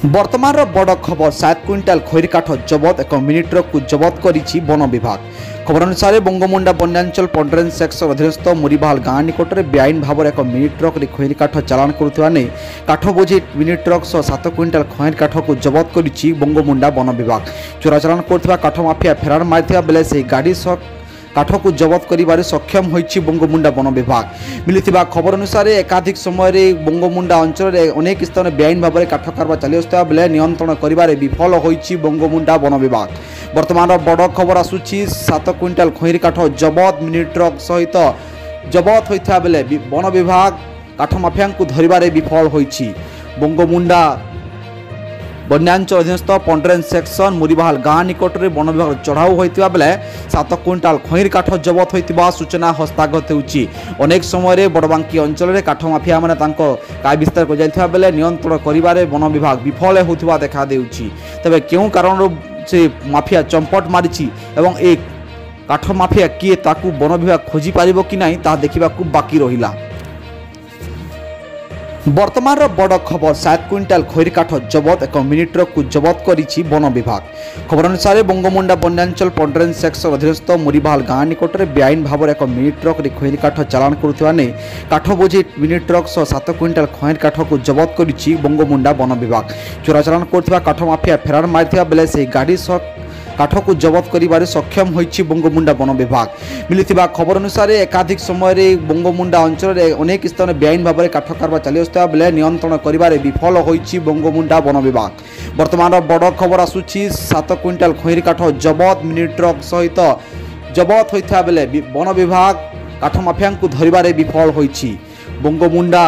बर्तमान बड़ खबर 7 क्विंटाल खैर काठ जबत एक मिनी ट्रक को जबत करिछि वन विभाग। खबर अनुसार बंगमुंडा बन्यांचल पंडरेन सेक्टर अधीनस्थ मुरीबाल गाँ निकट में बेआईन भाव एक मिनी ट्रक खैर काठ चालाण करुवा नहीं काठ बोझे मिनी ट्रक सह 7 क्विंटाल खैर काठ को जबत करिछि बंगमुंडा वन विभाग। चोरा चालाण करुवा काठ माफिया फेरार मारिथिबा बेले से गाड़ी सह काठ को जबत करिबारे सक्षम होइछि बंगमुंडा वन विभाग। मिलिथिबा खबर अनुसार एकाधिक समय बंगमुंडा अंचल में अनेक स्थान बेआईन भाव में काठ कारबार चली आसुवा बेले नियंत्रण करिबारे विफल होइछि बंगमुंडा वन विभाग। वर्तमान बड़ खबर आसुछि 7 क्विंटाल खैर काठ जबत मिनी ट्रक सहित जबत होइथा बेले वन विभाग काठ माफिया को धरिबारे विफल होइछि। बंगमुंडा बन्यांचल अधीनस्थ पंडरेन सेक्शन मुरीबाल गाँ निकट में वन विभाग चढ़ाऊ होता बेले 7 क्विंटाल खैर काठ जबत होता सूचना हस्तगत होती। अनेक समय बड़बांकी अंचल में काठ माफिया मैंने काय विस्तार कर जाइथिबा बेले नियंत्रण करिबारे वन विभाग विफल होता देखा देउछि। तबे केउ कारण से माफिया चंपट मारिछि एवं एक काठ माफिया किए ताकू वन विभाग खोजी पारिबो कि नहीं ता देखिबाकू बाकी रहिला। वर्तमान बड़ खबर 7 क्विंटाल खैर काठ जबत एक मिनी ट्रक को जबत करिछि वन विभाग। खबर अनुसार बंगमुंडा बन्यांचल पंडरेन सेक्टर अधीनस्थ मुरीबाल गाँ निकट में बेआईन भाव एक मिनी ट्रक खैर काठ चालाण करुवा नहीं काठ बोझे मिनी ट्रक सह 7 क्विंटाल खैर काठ को जबत करिछि बंगमुंडा वन विभाग। चोरा चालाण करुवा काठ माफिया फेरार मारिथिबा बेले से गाड़ी सह काठ को जबत करिबारे सक्षम होइछि बंगमुंडा वन विभाग। मिलिथिबा खबर अनुसार एकाधिक समय बंगमुंडा अंचल में अनेक स्थान बेआईन भाव में काठ कारबार चली आसुवा बेले नियंत्रण करिबारे विफल होइछि बंगमुंडा वन विभाग। वर्तमान बड़ खबर आसुछि 7 क्विंटाल खैर काठ जबत मिनी ट्रक सहित जबत होइथा बेले वन विभाग काठ माफिया को धरिबारे विफल होइछि। बंगमुंडा